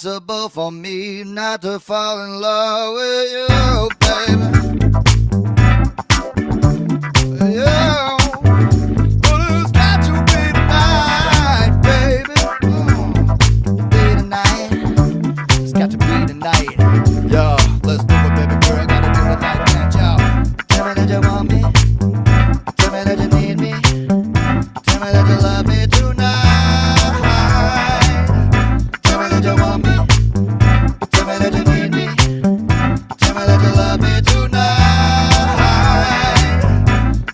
impossible for me not to fall in love with you, baby. Yeah. But it's got to be tonight, baby. Be tonight. It's got to be tonight. Yo, let's do it, baby girl. Gotta do it like that, yo. Tell me that you want me. Tell me that you need me. Tell me that you love me tonight. Tell me that you want me. Tell me that you need me. Tell me that you love me tonight.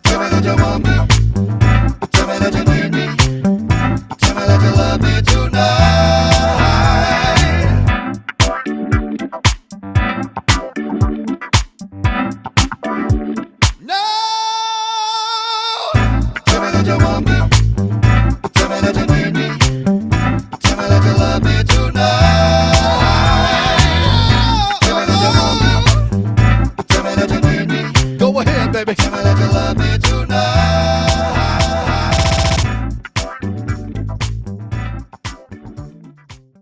Tell me that you want me. Tell me that you need me. Tell me that you love me tonight. No! Tell me that you want me. Tell me that you need me. Tell me that you love me tonight. Tell me that you want me. Tell me that you need me. Go ahead, baby. Tell me that you love me tonight.